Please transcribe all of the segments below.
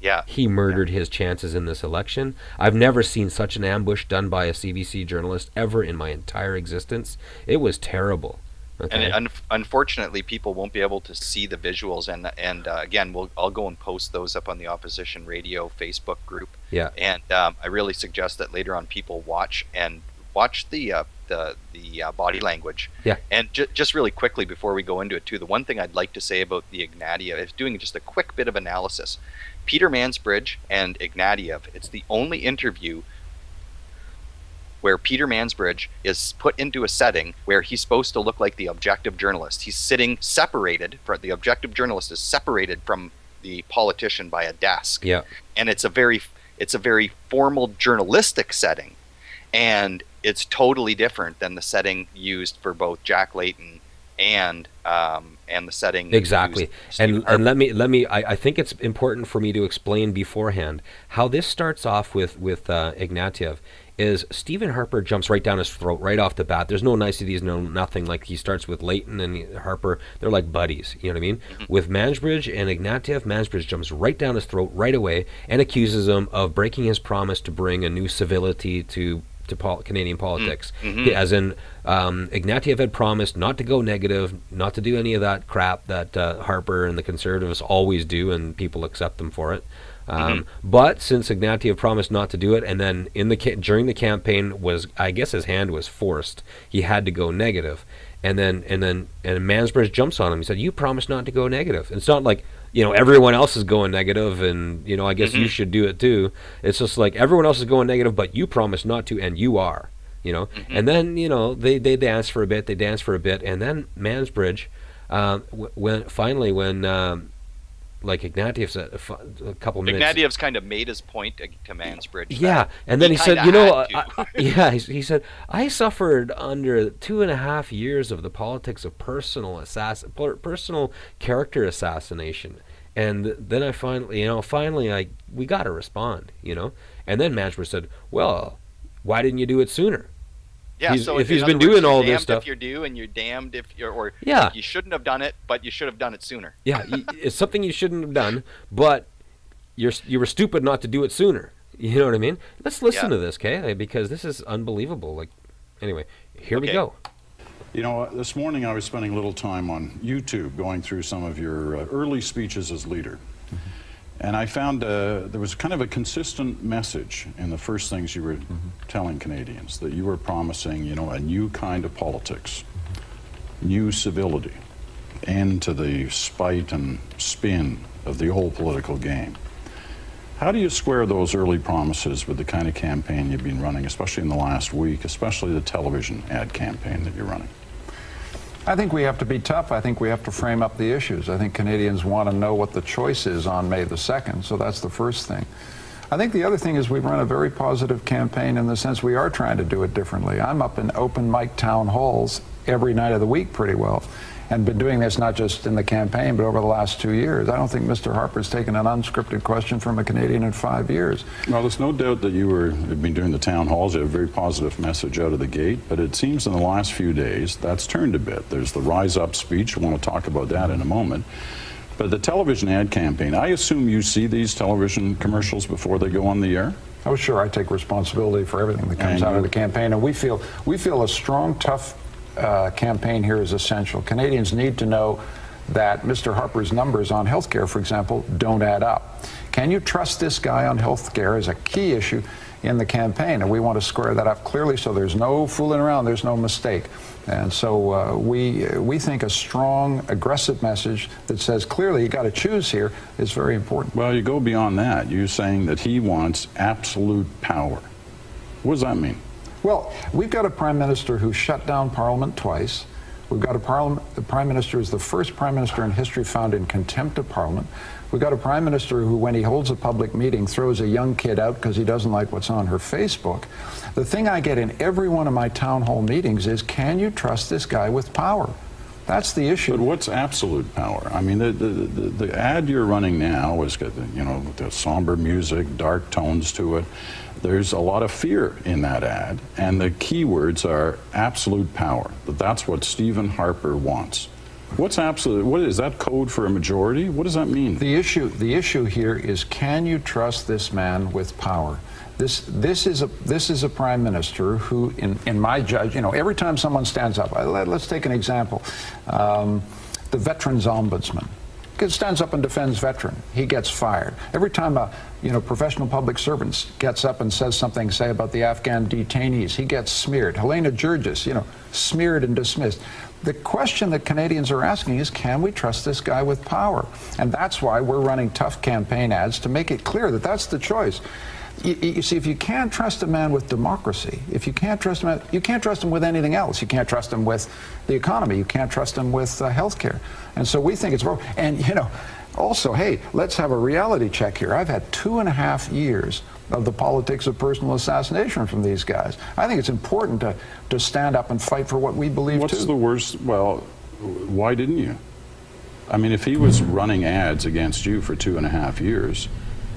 Yeah. He murdered his chances in this election. I've never seen such an ambush done by a CBC journalist ever in my entire existence. It was terrible. And Okay. unfortunately, people won't be able to see the visuals. And again, I'll go and post those up on the Opposition Radio Facebook group. Yeah. And I really suggest that later on people watch the body language. Yeah. And just really quickly before we go into it too, the one thing I'd like to say about the Ignatieff is doing just a quick bit of analysis. Peter Mansbridge and Ignatieff, it's the only interview where Peter Mansbridge is put into a setting where he's supposed to look like the objective journalist. He's sitting separated, the objective journalist is separated from the politician by a desk. Yeah. And it's a very formal journalistic setting. And it's totally different than the setting used for both Jack Layton and the setting exactly. And let me I think it's important for me to explain beforehand how this starts off with Ignatieff. Is Stephen Harper jumps right down his throat right off the bat. There's no niceties, no nothing. Like, he starts with Layton and Harper. They're like buddies. You know what I mean? Mm-hmm. With Mansbridge and Ignatieff, Mansbridge jumps right down his throat right away and accuses him of breaking his promise to bring a new civility to Canadian politics. Mm-hmm. As in, Ignatieff had promised not to go negative, not to do any of that crap that Harper and the Conservatives always do, and people accept them for it. But since Ignatieff promised not to do it, and then during the campaign I guess his hand was forced, he had to go negative, and Mansbridge jumps on him. He said, "You promised not to go negative." It's not like, everyone else is going negative, and I guess you should do it too. It's just like everyone else is going negative, but you promised not to, and you are. And then they dance for a bit, and then Mansbridge, when like Ignatieff's a couple minutes. Ignatieff's kind of made his point to Mansbridge. Yeah, and then he said, he said, "I suffered under 2.5 years of the politics of personal character assassination, and then I finally, we got to respond, And then Mansbridge said, "Well, why didn't you do it sooner?" Yeah, so if he's been doing all this stuff, if you're due, and you're damned if you're, like, you shouldn't have done it, but you should have done it sooner. Yeah, it's something you shouldn't have done, but you were stupid not to do it sooner. You know what I mean? Let's listen to this, okay? Because this is unbelievable. Anyway, here we go. This morning I was spending a little time on YouTube going through some of your early speeches as leader. And I found there was kind of a consistent message in the first things you were telling Canadians, that you were promising, a new kind of politics, new civility, end to the spite and spin of the old political game. How do you square those early promises with the kind of campaign you've been running, especially in the last week, especially the television ad campaign that you're running? I think we have to be tough. I think we have to frame up the issues. I think Canadians want to know what the choice is on May the 2nd, so that's the first thing. I think the other thing is we've run a very positive campaign in the sense we are trying to do it differently. I'm up in open mic town halls every night of the week pretty well, and been doing this not just in the campaign, but over the last 2 years. I don't think Mr. Harper's taken an unscripted question from a Canadian in 5 years. Well, there's no doubt that you've been doing the town halls. You have a very positive message out of the gate, but it seems in the last few days that's turned a bit. There's the Rise Up speech. I want to talk about that in a moment. But the television ad campaign, I assume you see these television commercials before they go on the air? Oh, sure. I take responsibility for everything that comes out of the campaign, and we feel a strong, tough campaign here is essential. Canadians need to know that Mr. Harper's numbers on health care, for example, don't add up. Can you trust this guy on health care is a key issue in the campaign, and we want to square that up clearly so there's no fooling around, there's no mistake. And so we think a strong, aggressive message that says clearly you got to choose here is very important. Well, you go beyond that. You're saying that he wants absolute power. What does that mean? Well, we've got a Prime Minister who shut down Parliament twice. We've got the Prime Minister is the first Prime Minister in history found in contempt of Parliament. We've got a Prime Minister who, when he holds a public meeting, throws a young kid out because he doesn't like what's on her Facebook. The thing I get in every one of my town hall meetings is, can you trust this guy with power? That's the issue. But what's absolute power? I mean, the ad you're running now has got, the somber music, dark tones to it. There's a lot of fear in that ad, and the keywords are absolute power. That's what Stephen Harper wants. What's absolute? What is that code for a majority? What does that mean? The issue here is, can you trust this man with power? This is a prime minister who, in my judge, every time someone stands up, let's take an example, the veterans ombudsman stands up and defends veteran, he gets fired. Every time a professional public servant gets up and says something, say, about the Afghan detainees, he gets smeared. Helena Georges, smeared and dismissed. The question that Canadians are asking is, can we trust this guy with power? And that's why we're running tough campaign ads to make it clear that that's the choice. You see, if you can't trust a man with democracy, if you can't trust him, you can't trust him with anything else. You can't trust him with the economy. You can't trust him with health care. And so we think it's wrong. And, also, hey, let's have a reality check here. I've had 2.5 years of the politics of personal assassination from these guys. I think it's important to stand up and fight for what we believe too. What's the worst? Well, why didn't you? I mean, if he was running ads against you for 2.5 years,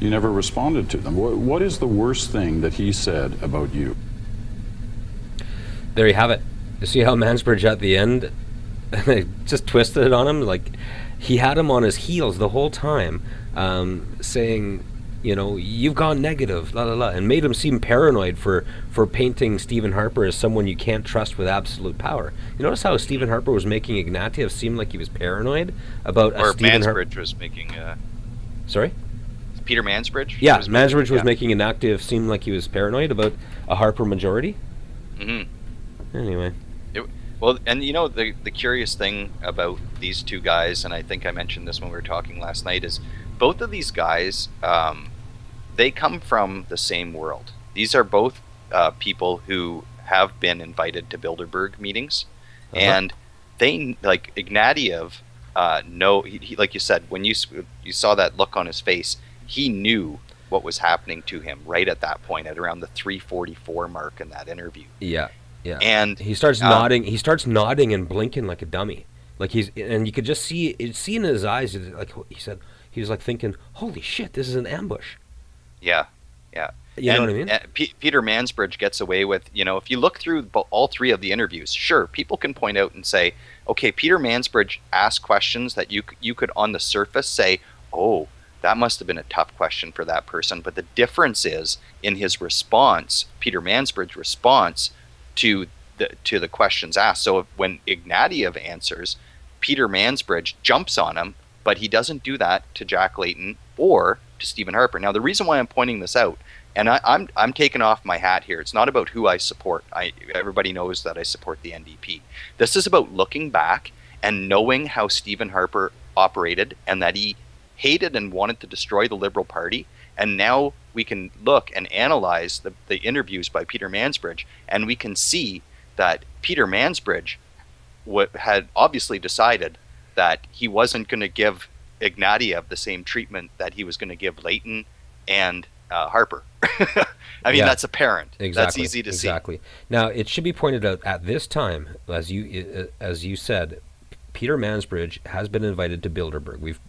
you never responded to them. What is the worst thing that he said about you? There you have it. You see how Mansbridge at the end they just twisted it on him? Like, he had him on his heels the whole time, saying, you've gone negative, la la la, and made him seem paranoid for painting Stephen Harper as someone you can't trust with absolute power. You notice how Stephen Harper was making Ignatieff seem like he was paranoid about or Mansbridge was making Sorry? Peter Mansbridge? Yeah, Mansbridge was making Ignatieff seem like he was paranoid about a Harper majority. Mm-hmm. Anyway. Well, and the curious thing about these two guys, and I think I mentioned this when we were talking last night, is both of these guys, they come from the same world. These are both people who have been invited to Bilderberg meetings, and they, like Ignatieff, he, like you said, when you saw that look on his face, he knew what was happening to him right at that point, at around the 3:44 mark in that interview. Yeah. Yeah, and he starts nodding. He starts nodding and blinking like a dummy. Like and you could just see in his eyes. Like he was like thinking, "Holy shit, this is an ambush." Yeah, yeah. You know what I mean? Peter Mansbridge gets away with, if you look through all three of the interviews, sure, people can point out and say, okay, Peter Mansbridge asked questions that you could on the surface say, oh, that must have been a tough question for that person. But the difference is in his response, Peter Mansbridge's response to the questions asked. So when Ignatieff answers, Peter Mansbridge jumps on him, but he doesn't do that to Jack Layton or to Stephen Harper. Now, the reason why I'm pointing this out, and I'm taking off my hat here, it's not about who I support. Everybody knows that I support the NDP. This is about looking back and knowing how Stephen Harper operated, and that he hated and wanted to destroy the Liberal Party. And now we can look and analyze the interviews by Peter Mansbridge, and we can see that Peter Mansbridge had obviously decided that he wasn't going to give Ignatieff the same treatment that he was going to give Layton and Harper. I mean, that's apparent. Exactly. That's easy to see. Exactly. Now, it should be pointed out at this time, as you said, Peter Mansbridge has been invited to Bilderberg. We've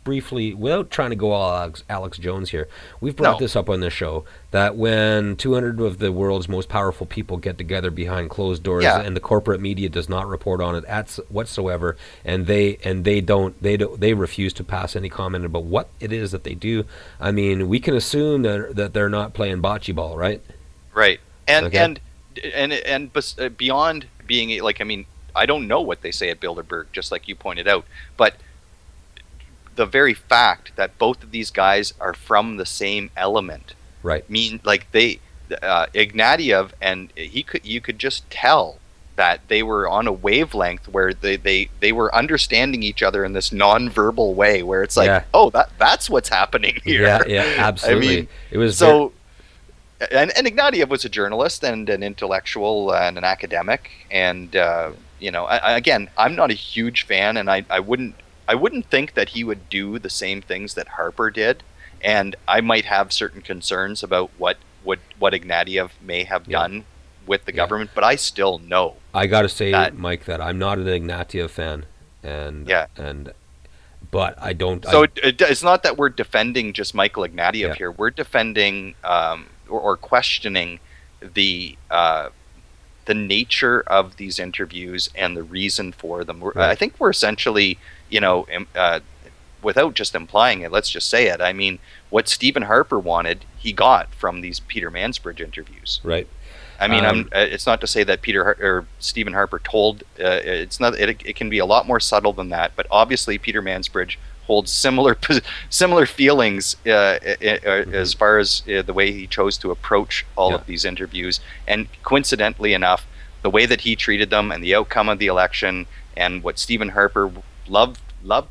briefly, without trying to go all Alex Jones here, we've brought this up on this show, that when 200 of the world's most powerful people get together behind closed doors, and the corporate media does not report on it whatsoever, and they refuse to pass any comment about what it is that they do, I mean, we can assume that they're not playing bocce ball, right? Right. And beyond being like, I mean, I don't know what they say at Bilderberg, just like you pointed out, but the very fact that both of these guys are from the same element, right? Mean like Ignatieff, and you could just tell that they were on a wavelength where they were understanding each other in this non-verbal way, where it's like, oh, that's what's happening here. Yeah, absolutely. I mean, it was so. And Ignatieff was a journalist and an intellectual and an academic, and again, I'm not a huge fan, and I wouldn't think that he would do the same things that Harper did, and I might have certain concerns about what Ignatieff may have done with the government, but I still know. I got to say, Mike, that I'm not an Ignatieff fan, but I don't. So it's not that we're defending just Michael Ignatieff here. We're defending or questioning the the nature of these interviews and the reason for them. Right. I think we're essentially, without just implying it, let's just say it. I mean, what Stephen Harper wanted, he got from these Peter Mansbridge interviews. Right. I mean, it's not to say that Stephen Harper told. It's not. It can be a lot more subtle than that. But obviously, Peter Mansbridge holds similar feelings as far as the way he chose to approach all of these interviews. And coincidentally enough, the way that he treated them and the outcome of the election and what Stephen Harper loved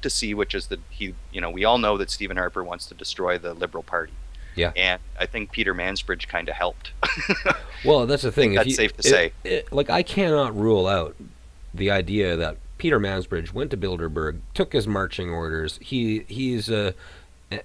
to see, which is that we all know that Stephen Harper wants to destroy the Liberal Party. Yeah. And I think Peter Mansbridge kind of helped. Well, that's the thing. That's safe to say. Like, I cannot rule out the idea that Peter Mansbridge went to Bilderberg, took his marching orders.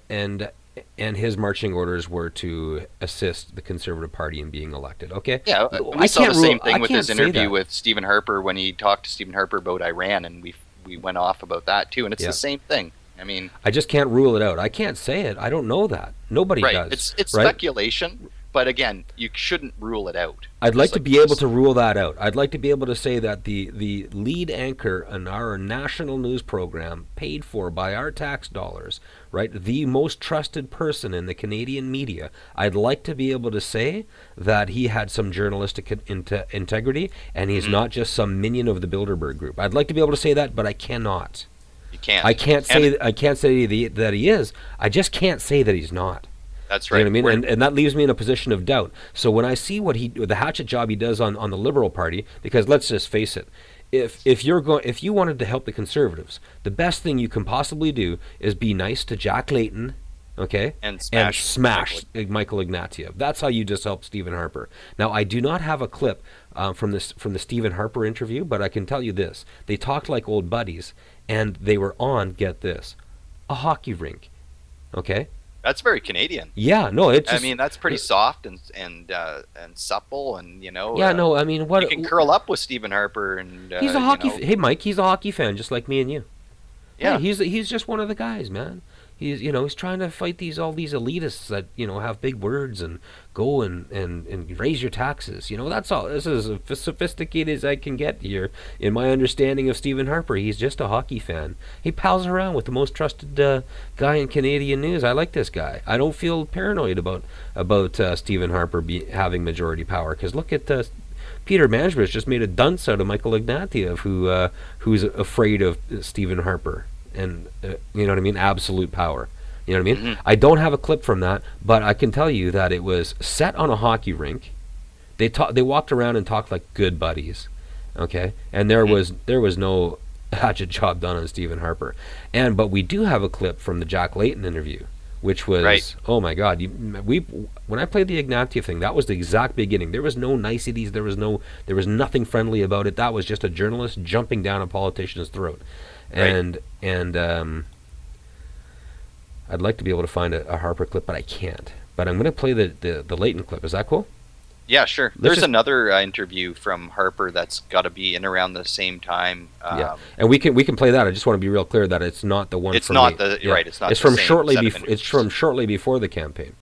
And his marching orders were to assist the Conservative Party in being elected. Okay. Yeah, we saw the same thing with his interview with Stephen Harper when he talked to Stephen Harper about Iran, and we went off about that too. And it's the same thing. I mean, I just can't rule it out. I can't say it. I don't know that. Nobody does. It's right? Speculation, but again, you shouldn't rule it out. I'd like to be able to rule that out. I'd like to be able to say that the lead anchor in our national news program, paid for by our tax dollars, right, the most trusted person in the Canadian media, I'd like to be able to say that he had some journalistic integrity and he's not just some minion of the Bilderberg group. I'd like to be able to say that, but I cannot. You can't. I can't say that he is. I just can't say that he's not. That's right. You know what I mean? And that leaves me in a position of doubt. So when I see the hatchet job he does on the Liberal Party, because let's just face it, if you wanted to help the Conservatives, the best thing you can possibly do is be nice to Jack Layton, okay, and smash Michael Ignatieff. That's how you just help Stephen Harper. Now, I do not have a clip from the Stephen Harper interview, but I can tell you this: they talked like old buddies, and they were on, get this, a hockey rink, okay. That's very Canadian. Yeah, no, it's just, I mean, that's pretty soft and supple, and Yeah, no, I mean, what you can curl up with Stephen Harper, and he's a hockey. Hey, Mike, he's a hockey fan, just like me and you. Yeah, he's just one of the guys, man. He's trying to fight all these elitists that have big words and go and raise your taxes. That's all. This is as sophisticated as I can get here in my understanding of Stephen Harper. He's just a hockey fan. He pals around with the most trusted guy in Canadian news. I like this guy. I don't feel paranoid about Stephen Harper having majority power, because look at Peter Mansbridge just made a dunce out of Michael Ignatieff, who's afraid of Stephen Harper. And you know what I mean? Absolute power. You know what I mean? Mm-hmm. I don't have a clip from that, but I can tell you that it was set on a hockey rink. They walked around and talked like good buddies, okay? And there was no hatchet job done on Stephen Harper. But we do have a clip from the Jack Layton interview, which was oh my God! When I played the Ignatieff thing, that was the exact beginning. There was no niceties. There was nothing friendly about it. That was just a journalist jumping down a politician's throat. And I'd like to be able to find a Harper clip, but I can't. But I'm going to play the Layton clip. Is that cool? Yeah, sure. There's another interview from Harper that's got to be in around the same time. Yeah, and we can play that. I just want to be real clear that it's not the one. It's not the right. It's not. It's from shortly before the campaign.